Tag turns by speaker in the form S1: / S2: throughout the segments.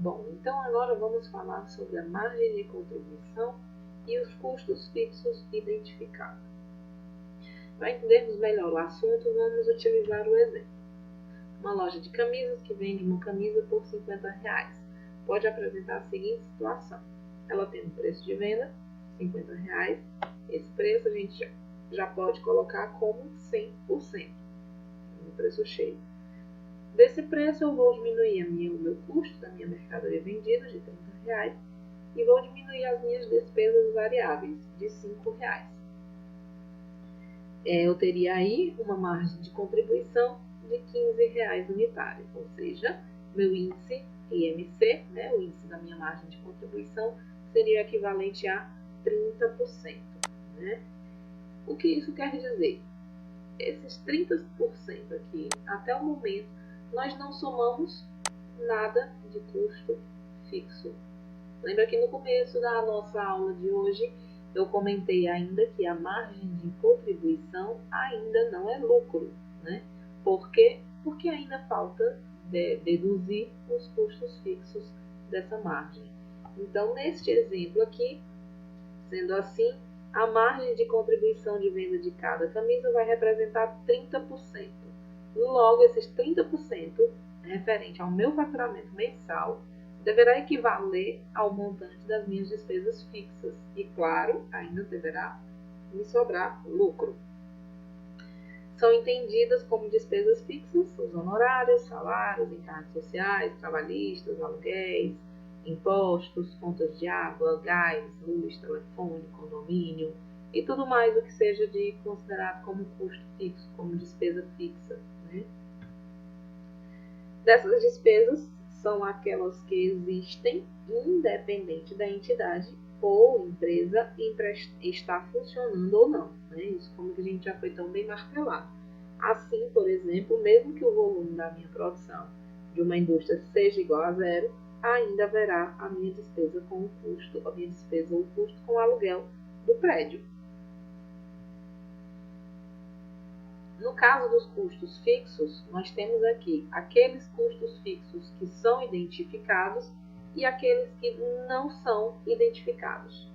S1: Bom, então agora vamos falar sobre a margem de contribuição e os custos fixos identificados. Para entendermos melhor o assunto, vamos utilizar o exemplo. Uma loja de camisas que vende uma camisa por R$50 pode apresentar a seguinte situação. Ela tem um preço de venda, R$50. Esse preço a gente já pode colocar como 100%, no preço cheio. Desse preço eu vou diminuir o meu custo da minha mercadoria vendida de R$30 e vou diminuir as minhas despesas variáveis de R$5. Eu teria aí uma margem de contribuição de R$15 unitário, ou seja, meu índice IMC, o índice da minha margem de contribuição, seria equivalente a 30%. O que isso quer dizer? Esses 30% aqui, até o momento, nós não somamos nada de custo fixo. Lembra que no começo da nossa aula de hoje, eu comentei ainda que a margem de contribuição ainda não é lucro, Por quê? Porque ainda falta deduzir os custos fixos dessa margem. Então, neste exemplo aqui, sendo assim, a margem de contribuição de venda de cada camisa vai representar 30%. Logo, esses 30% referente ao meu faturamento mensal deverá equivaler ao montante das minhas despesas fixas. E, claro, ainda deverá me sobrar lucro. São entendidas como despesas fixas os honorários, salários, encargos sociais, trabalhistas, aluguéis, impostos, contas de água, gás, luz, telefone, condomínio e tudo mais o que seja considerado como custo fixo, como despesa fixa. Dessas despesas são aquelas que existem independente da entidade ou empresa estar funcionando ou não. Isso como que a gente já foi tão bem martelado. Assim, por exemplo, mesmo que o volume da minha produção de uma indústria seja igual a zero, ainda haverá a minha despesa com o custo, o custo com o aluguel do prédio. No caso dos custos fixos, nós temos aqui aqueles custos fixos que são identificados e aqueles que não são identificados.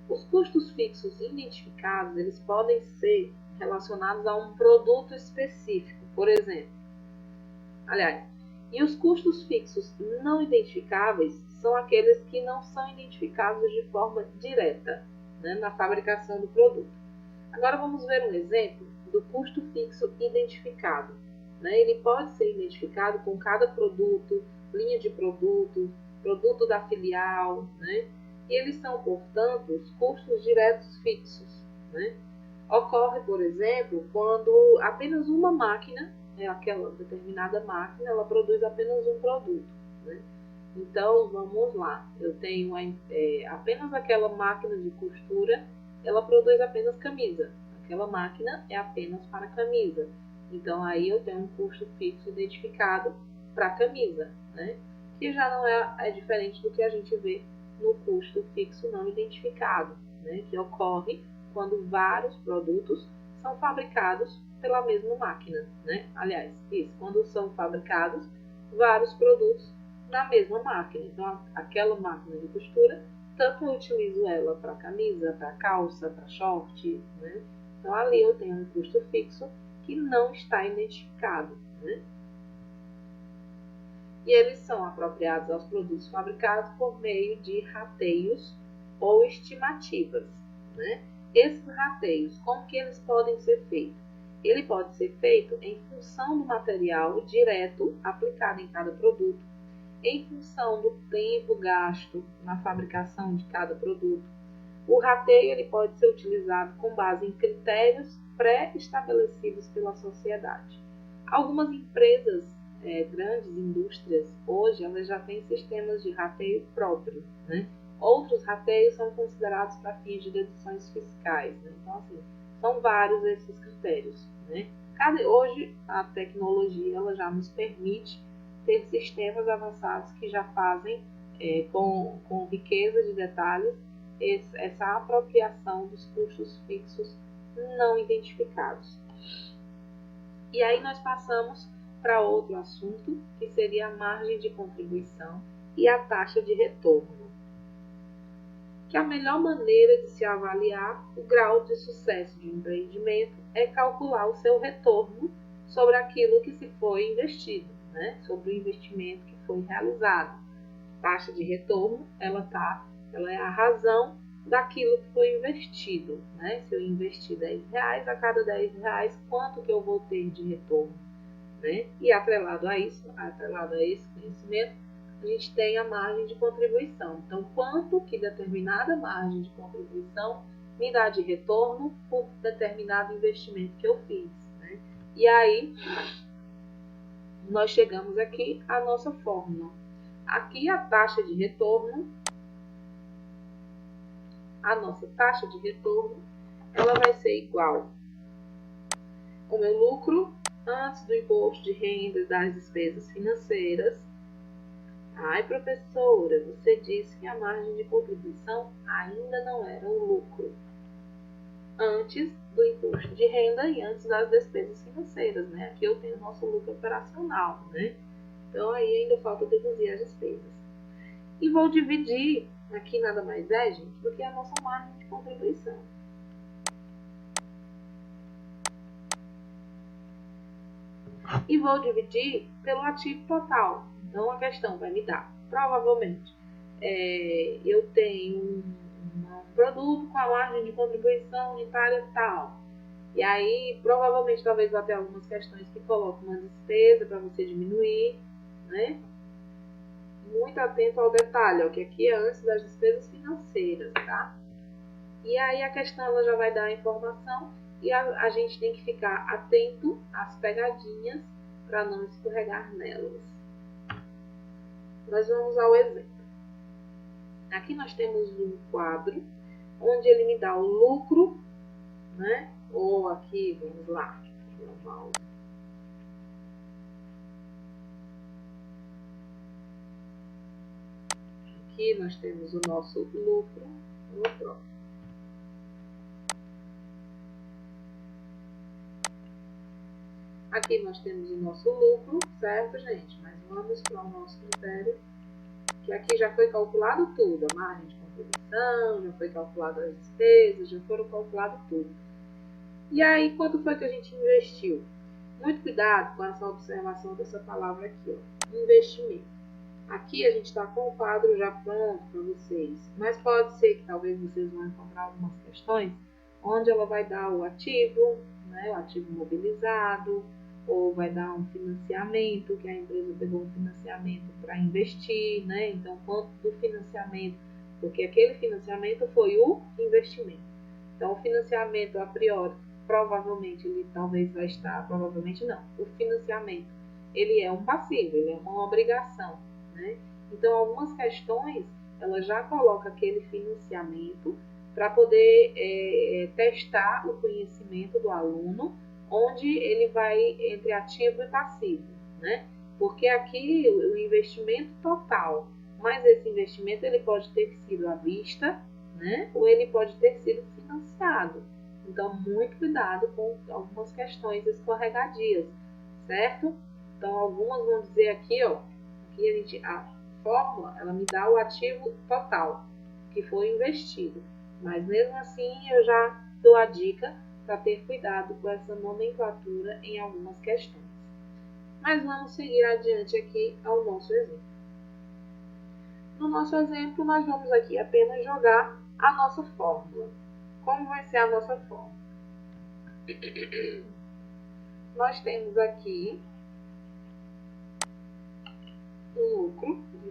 S1: Os custos fixos identificados, eles podem ser relacionados a um produto específico, por exemplo. E os custos fixos não identificáveis são aqueles que não são identificados de forma direta, na fabricação do produto. Agora vamos ver um exemplo do custo fixo identificado. Ele pode ser identificado com cada produto, linha de produto, produto da filial, e eles são, portanto, os custos diretos fixos. Ocorre, por exemplo, quando apenas uma máquina, aquela determinada máquina, ela produz apenas um produto. Então, vamos lá, eu tenho apenas aquela máquina de costura, ela produz apenas camisa. Aquela máquina é apenas para camisa. Então, aí eu tenho um custo fixo identificado para camisa, que já não é diferente do que a gente vê no custo fixo não identificado, que ocorre quando vários produtos são fabricados pela mesma máquina. Quando são fabricados vários produtos na mesma máquina. Então, aquela máquina de costura, tanto eu utilizo ela para camisa, para calça, para short, Então, ali eu tenho um custo fixo que não está identificado. E eles são apropriados aos produtos fabricados por meio de rateios ou estimativas. Esses rateios, como que eles podem ser feitos? Ele pode ser feito em função do material direto aplicado em cada produto, em função do tempo gasto na fabricação de cada produto. O rateio ele pode ser utilizado com base em critérios pré-estabelecidos pela sociedade. Algumas empresas, grandes indústrias, hoje elas já têm sistemas de rateio próprio. Outros rateios são considerados para fins de deduções fiscais. Então, assim, são vários esses critérios. Hoje, a tecnologia ela já nos permite ter sistemas avançados que já fazem, com riqueza de detalhes, essa apropriação dos custos fixos não identificados. E aí nós passamos para outro assunto, que seria a margem de contribuição e a taxa de retorno. Que a melhor maneira de se avaliar o grau de sucesso de um empreendimento é calcular o seu retorno sobre aquilo que se foi investido, né? Sobre o investimento que foi realizado. Taxa de retorno, ela é a razão daquilo que foi investido, né? Se eu investir R$10, a cada R$10, quanto que eu vou ter de retorno, né? E atrelado a esse conhecimento, a gente tem a margem de contribuição. Então, quanto que determinada margem de contribuição me dá de retorno por determinado investimento que eu fiz, né? E aí, nós chegamos aqui à nossa fórmula. Aqui a taxa de retorno, a nossa taxa de retorno, ela vai ser igual ao meu lucro antes do imposto de renda e das despesas financeiras. Ai, professora, você disse que a margem de contribuição ainda não era o lucro. Antes do imposto de renda e antes das despesas financeiras, né? Aqui eu tenho o nosso lucro operacional, né? Então, aí ainda falta deduzir as despesas. E vou dividir, aqui nada mais é, gente, do que a nossa margem de contribuição. E vou dividir pelo ativo total. Então, a questão vai me dar, provavelmente, eu tenho um produto com a margem de contribuição unitária tal. E aí, provavelmente, talvez vá ter algumas questões que colocam uma despesa para você diminuir, né? Muito atento ao detalhe, ó, que aqui é antes das despesas financeiras, tá? E aí a questão ela já vai dar a informação e a gente tem que ficar atento às pegadinhas para não escorregar nelas. Nós vamos ao exemplo. Aqui nós temos um quadro onde ele me dá o lucro, né? Ou aqui, vamos lá, normal. Aqui nós temos o nosso lucro. Aqui nós temos o nosso lucro, certo, gente? Mas vamos para o nosso critério, que aqui já foi calculado tudo. A margem de contribuição, já foi calculado as despesas, já foram calculado tudo. E aí, quanto foi que a gente investiu? Muito cuidado com essa observação dessa palavra aqui, ó, investimento. Aqui a gente está com o quadro já pronto para vocês, mas pode ser que talvez vocês vão encontrar algumas questões onde ela vai dar o ativo, né, o ativo mobilizado, ou vai dar um financiamento, que a empresa pegou um financiamento para investir, né? Então, quanto do financiamento, porque aquele financiamento foi o investimento. Então, o financiamento a priori, provavelmente, ele talvez vai estar, provavelmente não, o financiamento, ele é um passivo, ele é uma obrigação, né? Então, algumas questões, ela já coloca aquele financiamento para poder testar o conhecimento do aluno, onde ele vai entre ativo e passivo, né? Porque aqui o investimento total, mas esse investimento ele pode ter sido à vista, né? Ou ele pode ter sido financiado. Então, muito cuidado com algumas questões escorregadias, certo? Então, algumas vão dizer aqui, ó, aqui a fórmula, ela me dá o ativo total que foi investido. Mas mesmo assim, eu já dou a dica para ter cuidado com essa nomenclatura em algumas questões. Mas vamos seguir adiante aqui ao nosso exemplo. No nosso exemplo, nós vamos aqui apenas jogar a nossa fórmula. Como vai ser a nossa fórmula? Nós temos aqui um lucro de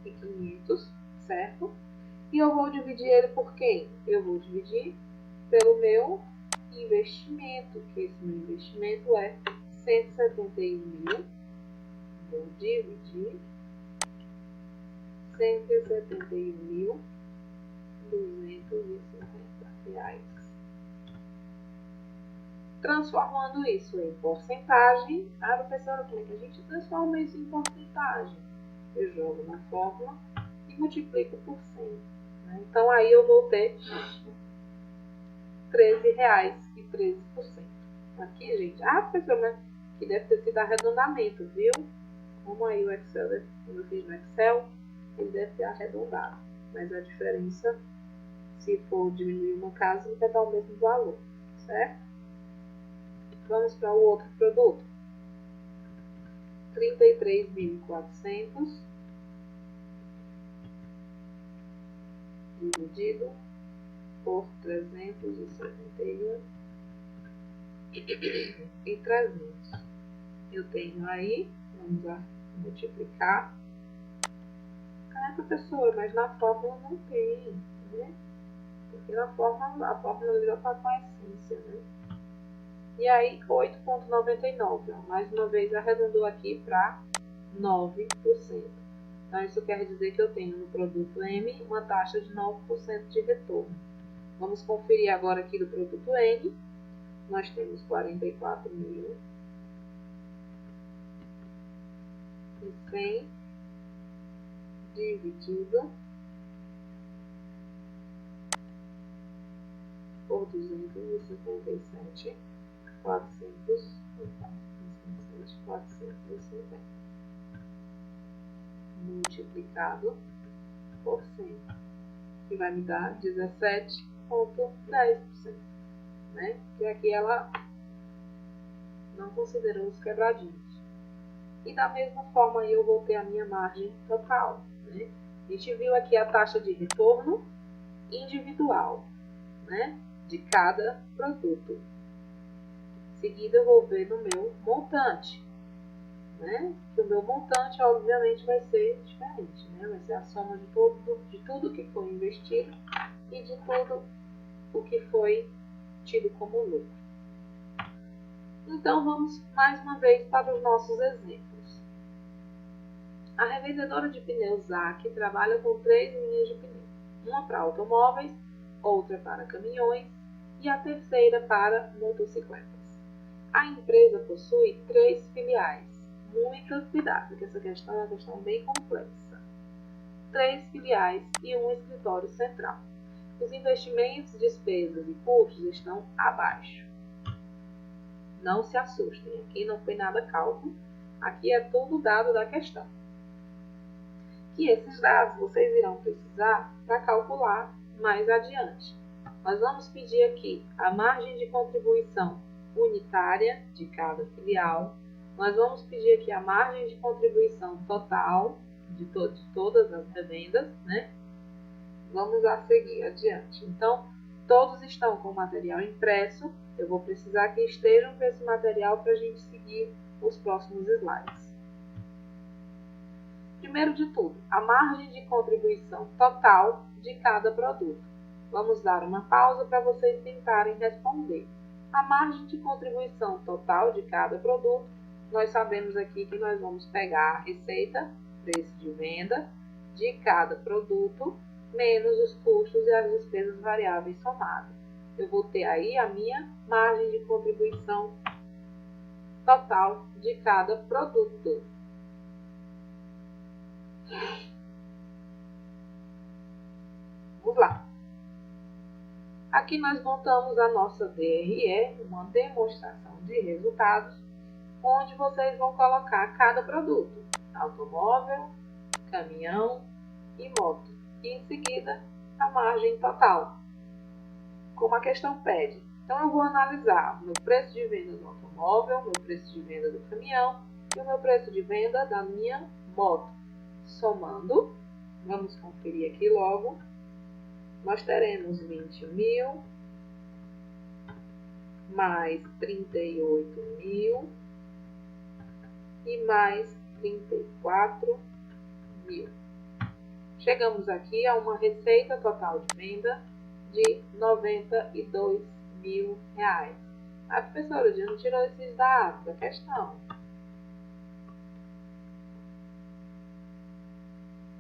S1: 22.500, certo? E eu vou dividir ele por quem? Eu vou dividir pelo meu investimento, que esse meu investimento é 171.000. Vou dividir 171.250 reais. Transformando isso em porcentagem. Ah, professora, como é que a gente transforma isso em porcentagem? Eu jogo na fórmula e multiplico por 100. Né? Então, aí eu vou ter R$13,13. Aqui, gente. Ah, professora, mas que deve ter sido arredondamento, viu? Como aí o Excel, como eu fiz no Excel, ele deve ter arredondado. Mas a diferença, se for diminuir uma casa, vai dar o mesmo valor, certo? Vamos para o outro produto. 33.400 dividido por 371 e 300. Eu tenho aí, vamos lá, multiplicar. Ah, professora, mas na fórmula não tem, né? Porque na fórmula, a fórmula já está com a essência, né? E aí, 8,99, mais uma vez arredondou aqui para 9%. Então, isso quer dizer que eu tenho no produto M uma taxa de 9% de retorno. Vamos conferir agora aqui do produto N. Nós temos 44.100 dividido por 257, 450 multiplicado por 100, que vai me dar 17,10%, né? Que aqui ela não considerou os quebradinhos. E da mesma forma aí eu vou ter a minha margem total, né? A gente viu aqui a taxa de retorno individual, né? De cada produto. Em seguida eu vou ver no meu montante, né? Que o meu montante obviamente vai ser diferente, né? Vai ser a soma de tudo que foi investido e de tudo o que foi tido como lucro. Então vamos mais uma vez para os nossos exemplos. A revendedora de pneus ZAC trabalha com 3 linhas de pneu, uma para automóveis, outra para caminhões e a terceira para motocicletas. A empresa possui 3 filiais. Muito cuidado, porque essa questão é uma questão bem complexa. 3 filiais e um escritório central. Os investimentos, despesas e custos estão abaixo. Não se assustem, aqui não foi nada cálculo, aqui é tudo dado da questão. E esses dados vocês irão precisar para calcular mais adiante. Nós vamos pedir aqui a margem de contribuição unitária de cada filial. Nós vamos pedir aqui a margem de contribuição total de todas as revendas, né? Vamos a seguir adiante. Então, todos estão com o material impresso. Eu vou precisar que estejam com esse material para a gente seguir os próximos slides. Primeiro de tudo, a margem de contribuição total de cada produto. Vamos dar uma pausa para vocês tentarem responder. A margem de contribuição total de cada produto, nós sabemos aqui que nós vamos pegar a receita, preço de venda, de cada produto, menos os custos e as despesas variáveis somadas. Eu vou ter aí a minha margem de contribuição total de cada produto. Vamos lá. Aqui nós montamos a nossa DRE, uma demonstração de resultados, onde vocês vão colocar cada produto, automóvel, caminhão e moto. E em seguida, a margem total, como a questão pede. Então, eu vou analisar o meu preço de venda do automóvel, o meu preço de venda do caminhão e o meu preço de venda da minha moto. Somando, vamos conferir aqui logo. Nós teremos 20.000 mais 38.000 e mais 34.000. Chegamos aqui a uma receita total de venda de R$92.000. A professora de onde tirou esses dados da questão?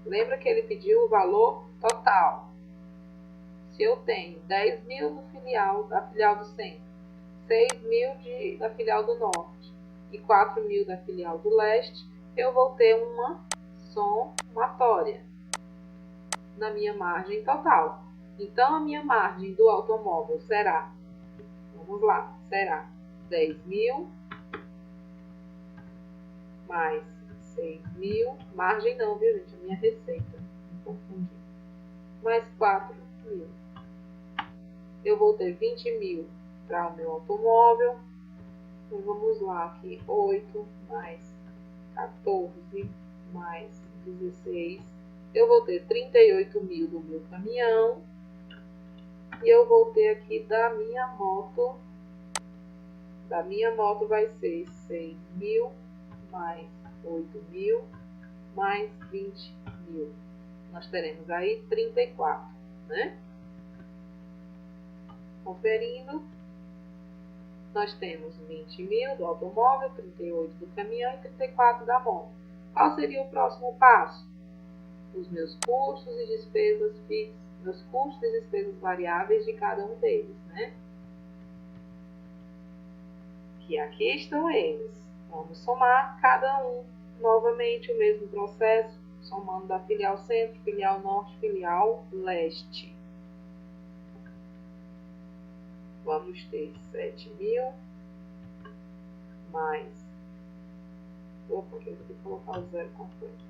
S1: Lembra que ele pediu o valor total. Se eu tenho 10.000 da filial do centro, 6.000 da filial do norte e 4.000 da filial do leste, eu vou ter uma somatória na minha margem total. Então, a minha margem do automóvel será, vamos lá, será 10.000 mais 6.000 mil, margem não, viu gente? A minha receita, não confundi. Mais 4 mil. Eu vou ter 20 mil para o meu automóvel. Então, vamos lá aqui, 8 mais 14 mais 16. Eu vou ter 38 mil do meu caminhão. E eu vou ter aqui da minha moto. Da minha moto vai ser 6 mil mais 8 mil mais 20 mil. Nós teremos aí 34, né? Conferindo, nós temos 20 mil do automóvel, 38 do caminhão e 34 da moto. Qual seria o próximo passo? Os meus custos e despesas fixas, meus custos e despesas variáveis de cada um deles, né? Que aqui estão eles. Vamos somar cada um. Novamente o mesmo processo, somando da filial centro, filial norte, filial leste. Vamos ter 7 mil mais... Opa, eu vou ter que colocar o zero completo.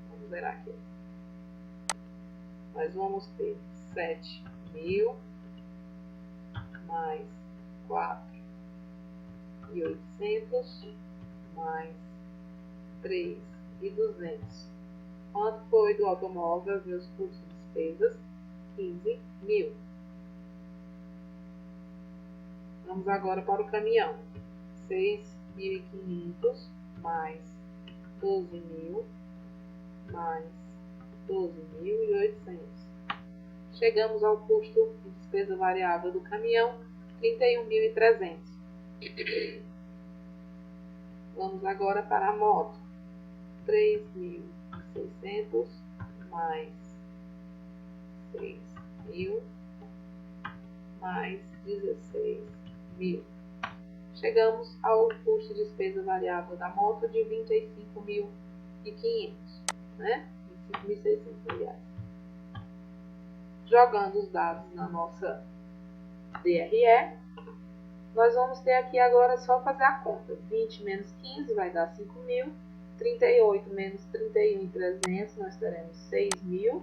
S1: Vamos zerar aqui. Nós vamos ter 7 mil mais 4.800 mais 3.200. Quanto foi do automóvel, meus custos e despesas? 15 mil. Vamos agora para o caminhão. 6.500 mais 12 mil mais 12.800. Chegamos ao custo de despesa variável do caminhão, 31.300. Vamos agora para a moto. 3.600 mais 6.000 mais 16.000. Chegamos ao custo de despesa variável da moto de 25.500, né? 25.600, aliás. Jogando os dados na nossa DRE, nós vamos ter aqui agora só fazer a conta. 20 menos 15 vai dar 5.000. 38 menos 31.300, nós teremos 6.000.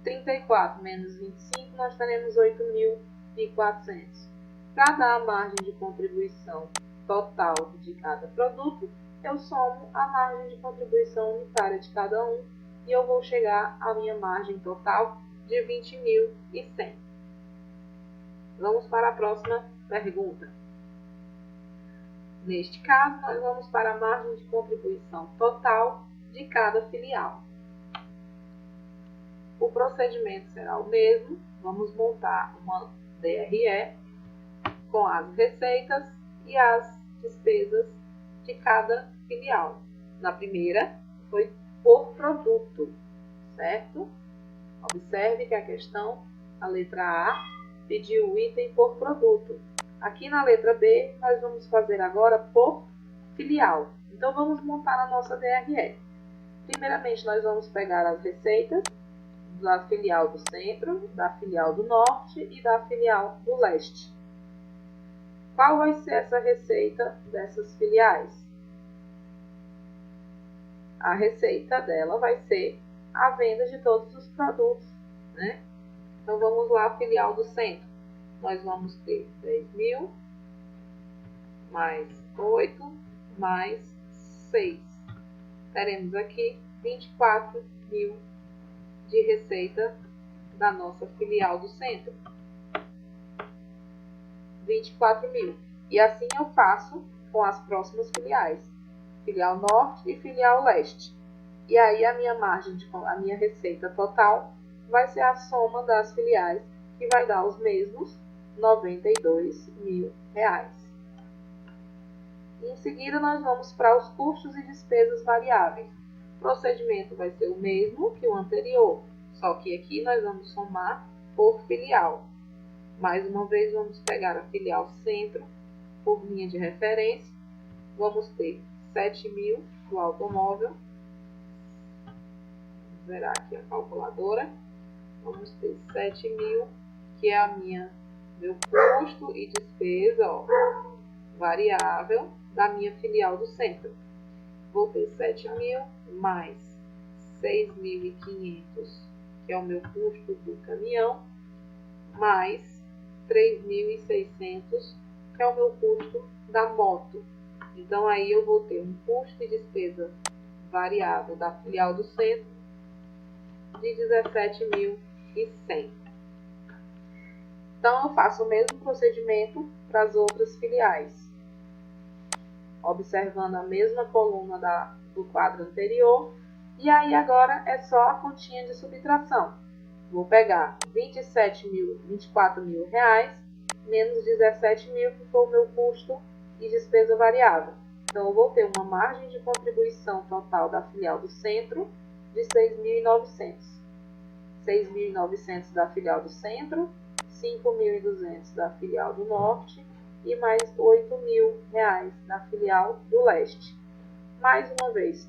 S1: 34 menos 25, nós teremos 8.400. Para dar a margem de contribuição total de cada produto, eu somo a margem de contribuição unitária de cada um e eu vou chegar à minha margem total de 20.100. Vamos para a próxima pergunta. Neste caso, nós vamos para a margem de contribuição total de cada filial. O procedimento será o mesmo. Vamos montar uma DRE com as receitas e as despesas de cada filial. Na primeira, foi por produto, certo? Observe que a questão, a letra A, pediu o item por produto. Aqui na letra B, nós vamos fazer agora por filial. Então, vamos montar a nossa DRE. Primeiramente, nós vamos pegar as receitas da filial do centro, da filial do norte e da filial do leste. Qual vai ser essa receita dessas filiais? A receita dela vai ser a venda de todos os produtos, né? Então, vamos lá, filial do centro. Nós vamos ter 10.000 mais 8 mais 6. Teremos aqui 24.000 de receita da nossa filial do centro. 24.000. E assim eu faço com as próximas filiais. Filial norte e filial leste. E aí a minha receita total vai ser a soma das filiais, que vai dar os mesmos R$92.000. Em seguida, nós vamos para os custos e despesas variáveis. O procedimento vai ser o mesmo que o anterior, só que aqui nós vamos somar por filial. Mais uma vez, vamos pegar a filial centro por linha de referência. Vamos ter 7.000 do automóvel. Vamos zerar aqui a calculadora. Vamos ter 7.000, que é meu custo e despesa variável da minha filial do centro. vou ter 7.000 mais 6.500, que é o meu custo do caminhão, mais 3.600, que é o meu custo da moto. Então, aí eu vou ter um custo e despesa variável da filial do centro de 17.100. Então, eu faço o mesmo procedimento para as outras filiais, observando a mesma coluna do quadro anterior. E aí, agora é só a continha de subtração. Vou pegar 24.000 reais menos 17.000, que foi o meu custo e despesa variável. Então, eu vou ter uma margem de contribuição total da filial do centro de 6.900. 6.900 da filial do centro, 5.200 da filial do norte e mais 8.000 reais da filial do leste. Mais uma vez,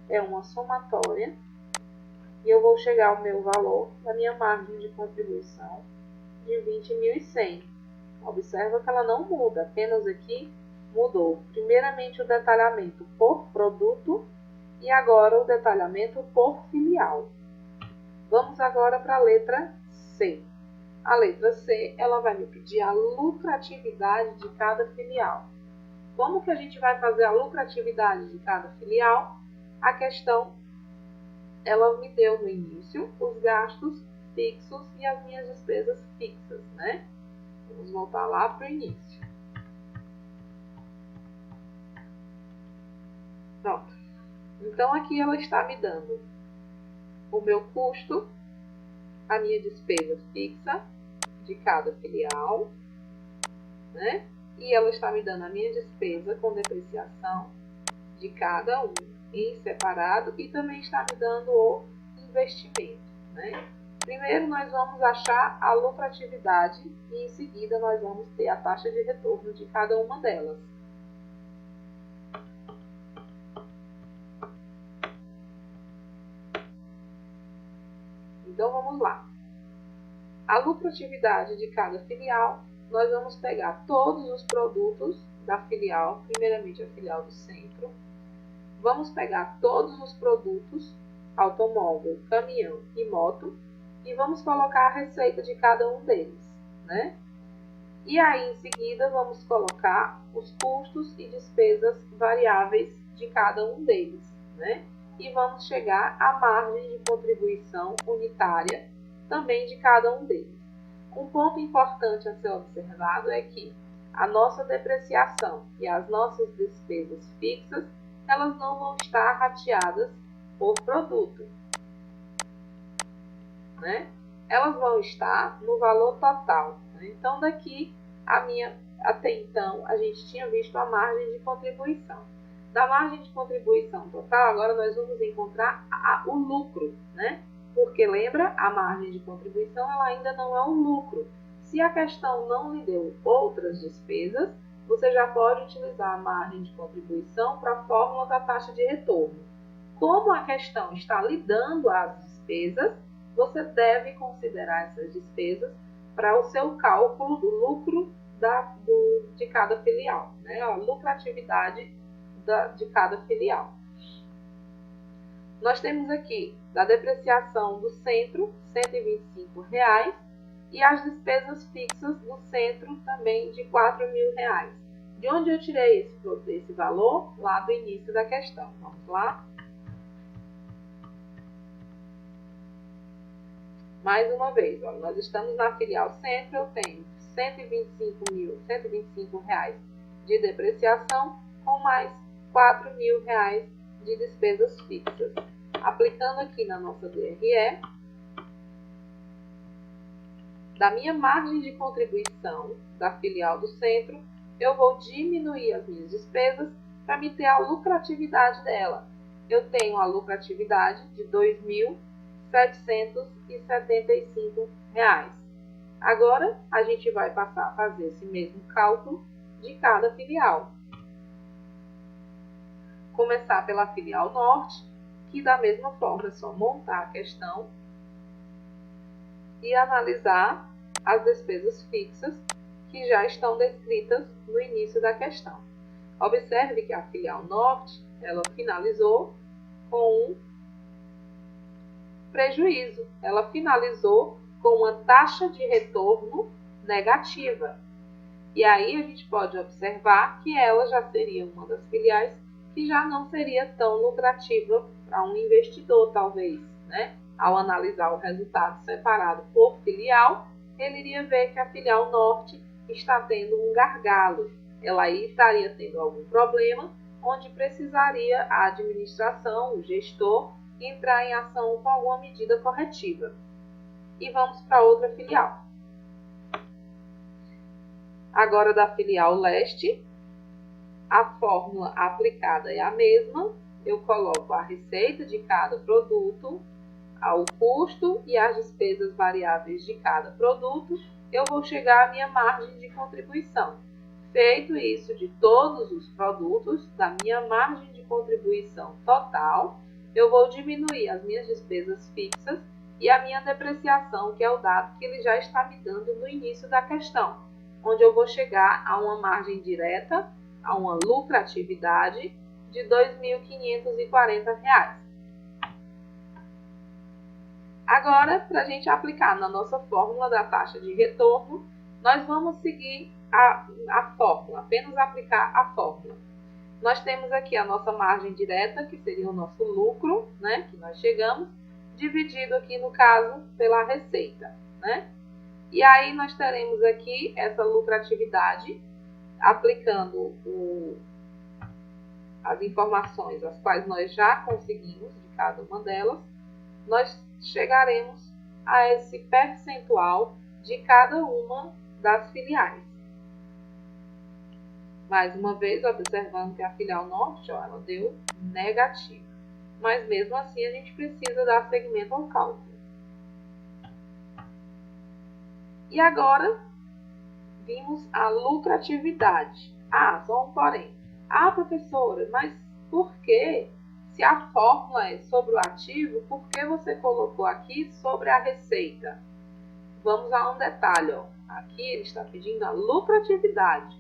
S1: é uma somatória e eu vou chegar ao meu valor da minha margem de contribuição de 20.100. Observa que ela não muda, apenas aqui mudou primeiramente o detalhamento por produto e agora o detalhamento por filial. Vamos agora para a letra C. A letra C, ela vai me pedir a lucratividade de cada filial. Como que a gente vai fazer a lucratividade de cada filial? A questão, ela me deu no início os gastos fixos e as minhas despesas fixas, né? Vamos voltar lá para o início. Pronto. Então, aqui ela está me dando o meu custo, a minha despesa fixa de cada filial, né? E ela está me dando a minha despesa com depreciação de cada um em separado e também está me dando o investimento, né? Primeiro nós vamos achar a lucratividade e em seguida nós vamos ter a taxa de retorno de cada uma delas. Então vamos lá. A lucratividade de cada filial, nós vamos pegar todos os produtos da filial, primeiramente a filial do centro. Vamos pegar todos os produtos, automóvel, caminhão e moto, e vamos colocar a receita de cada um deles, né? E aí, em seguida, vamos colocar os custos e despesas variáveis de cada um deles, né? E vamos chegar à margem de contribuição unitária também de cada um deles. Um ponto importante a ser observado é que a nossa depreciação e as nossas despesas fixas, elas não vão estar rateadas por produto, né? Elas vão estar no valor total. Né? Então, daqui, até então, a gente tinha visto a margem de contribuição. Da margem de contribuição total, agora nós vamos encontrar o lucro, né? Porque lembra, a margem de contribuição ela ainda não é um lucro. Se a questão não lhe deu outras despesas, você já pode utilizar a margem de contribuição para a fórmula da taxa de retorno. Como a questão está lhe dando as despesas, você deve considerar essas despesas para o seu cálculo do lucro de cada filial, né? A lucratividade de cada filial. Nós temos aqui da depreciação do centro, R$ 125,00, e as despesas fixas do centro também de R$ 4.000. De onde eu tirei esse valor? Lá do início da questão. Vamos lá. Mais uma vez, olha, nós estamos na filial centro, eu tenho R$ 125.000 de depreciação com mais R$ 4.000 de despesas fixas. Aplicando aqui na nossa DRE, da minha margem de contribuição da filial do centro, eu vou diminuir as minhas despesas para me ter a lucratividade dela. Eu tenho a lucratividade de R$ 2.775. Agora, a gente vai passar a fazer esse mesmo cálculo de cada filial. Começar pela filial norte, que da mesma forma é só montar a questão e analisar as despesas fixas que já estão descritas no início da questão. Observe que a filial norte, ela finalizou com um prejuízo. Ela finalizou com uma taxa de retorno negativa. E aí a gente pode observar que ela já seria uma das filiais que já não seria tão lucrativa para um investidor, talvez, né? Ao analisar o resultado separado por filial, ele iria ver que a filial norte está tendo um gargalo. Ela aí estaria tendo algum problema, onde precisaria a administração, o gestor, entrar em ação com alguma medida corretiva. E vamos para outra filial. Agora da filial leste, a fórmula aplicada é a mesma. Eu coloco a receita de cada produto, o custo e as despesas variáveis de cada produto. Eu vou chegar à minha margem de contribuição. Feito isso de todos os produtos, da minha margem de contribuição total, eu vou diminuir as minhas despesas fixas e a minha depreciação, que é o dado que ele já está me dando no início da questão, onde eu vou chegar a uma margem direta, a uma lucratividade de R$ 2.540. Agora, para a gente aplicar na nossa fórmula da taxa de retorno, nós vamos seguir a fórmula, apenas aplicar a fórmula. Nós temos aqui a nossa margem direta, que seria o nosso lucro, né, que nós chegamos, dividido aqui no caso pela receita, né? E aí nós teremos aqui essa lucratividade, aplicando as informações as quais nós já conseguimos de cada uma delas, nós chegaremos a esse percentual de cada uma das filiais. Mais uma vez, observando que a filial norte, ela deu negativo. Mas mesmo assim, a gente precisa dar seguimento ao cálculo. E agora, vimos a lucratividade. Só um porém. Professora, mas por que, se a fórmula é sobre o ativo, por que você colocou aqui sobre a receita? Vamos a um detalhe. Aqui ele está pedindo a lucratividade,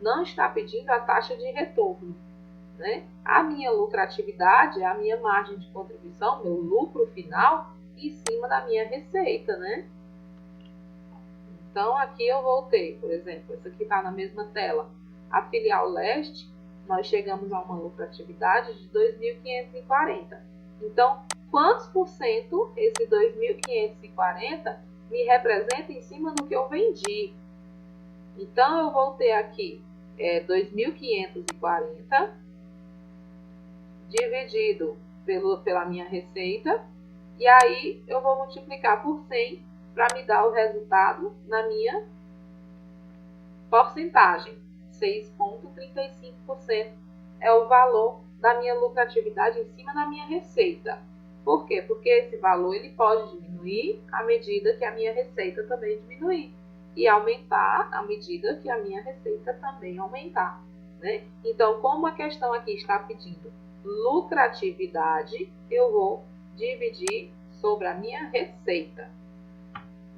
S1: não está pedindo a taxa de retorno, né? A minha lucratividade é a minha margem de contribuição, meu lucro final, em cima da minha receita, né? Então, aqui eu vou ter, por exemplo, essa aqui está na mesma tela, a filial leste, nós chegamos a uma lucratividade de 2.540. Então, quantos por cento esse 2.540 me representa em cima do que eu vendi? Então, eu vou ter aqui 2.540 dividido pela minha receita, e aí eu vou multiplicar por 100 para me dar o resultado na minha porcentagem. 6,35% é o valor da minha lucratividade em cima da minha receita. Por quê? Porque esse valor ele pode diminuir à medida que a minha receita também diminuir, e aumentar à medida que a minha receita também aumentar, né? Então, como a questão aqui está pedindo lucratividade, eu vou dividir sobre a minha receita.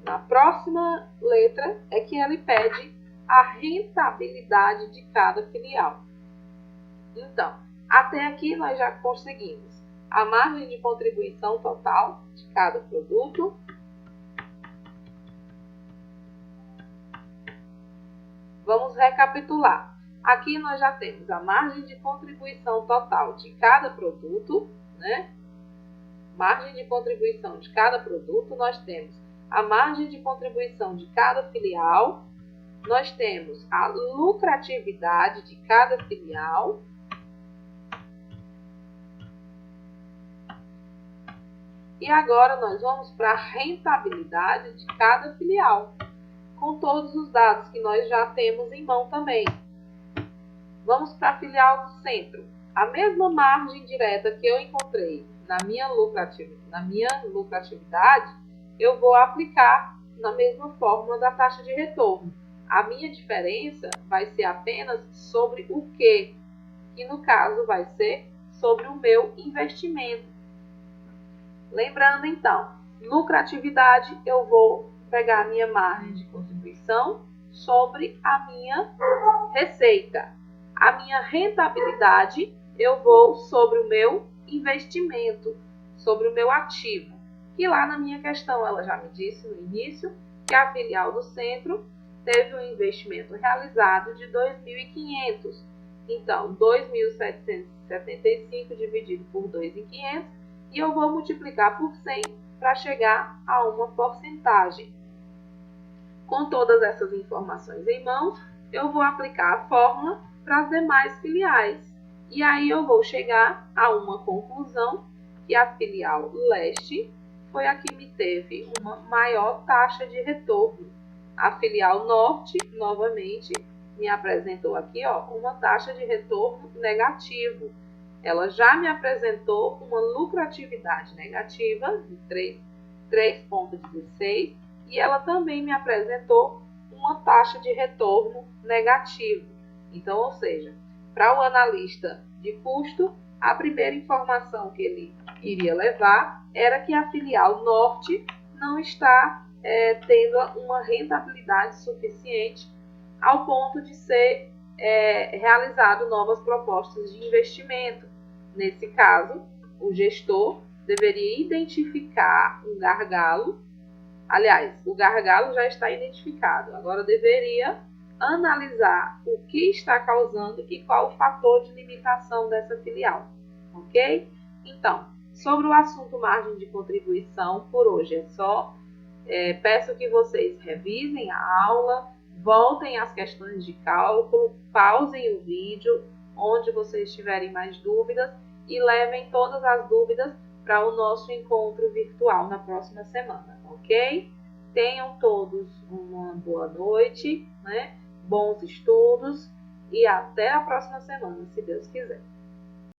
S1: Na próxima letra é que ele pede a rentabilidade de cada filial. Então, até aqui nós já conseguimos a margem de contribuição total de cada produto, vamos recapitular. Aqui nós já temos a margem de contribuição total de cada produto, né? Margem de contribuição de cada produto, nós temos a margem de contribuição de cada filial, nós temos a lucratividade de cada filial, e agora nós vamos para a rentabilidade de cada filial, com todos os dados que nós já temos em mão também. Vamos para a filial do centro. A mesma margem direta que eu encontrei na minha lucratividade, eu vou aplicar na mesma fórmula da taxa de retorno. A minha diferença vai ser apenas sobre o quê? Que no caso vai ser sobre o meu investimento. Lembrando então, lucratividade, eu vou pegar a minha margem de contribuição sobre a minha receita. A minha rentabilidade eu vou sobre o meu investimento, sobre o meu ativo. E lá na minha questão ela já me disse no início que a filial do centro teve um investimento realizado de 2.500. Então, 2.775 dividido por 2.500 e eu vou multiplicar por 100 para chegar a uma porcentagem. Com todas essas informações em mãos, eu vou aplicar a fórmula para as demais filiais. E aí eu vou chegar a uma conclusão que a filial leste foi a que me teve uma maior taxa de retorno. A filial norte, novamente, me apresentou aqui uma taxa de retorno negativo. Ela já me apresentou uma lucratividade negativa de 3,16 e ela também me apresentou uma taxa de retorno negativo. Então, ou seja, para o analista de custo, a primeira informação que ele iria levar era que a filial norte não está tendo uma rentabilidade suficiente ao ponto de ser realizado novas propostas de investimento. Nesse caso, o gestor deveria identificar um gargalo. Aliás, o gargalo já está identificado. Agora deveria analisar o que está causando e qual o fator de limitação dessa filial. Ok? Então, sobre o assunto margem de contribuição, por hoje é só. Peço que vocês revisem a aula, voltem às questões de cálculo, pausem o vídeo onde vocês tiverem mais dúvidas e levem todas as dúvidas para o nosso encontro virtual na próxima semana, ok? Tenham todos uma boa noite, né? Bons estudos e até a próxima semana, se Deus quiser.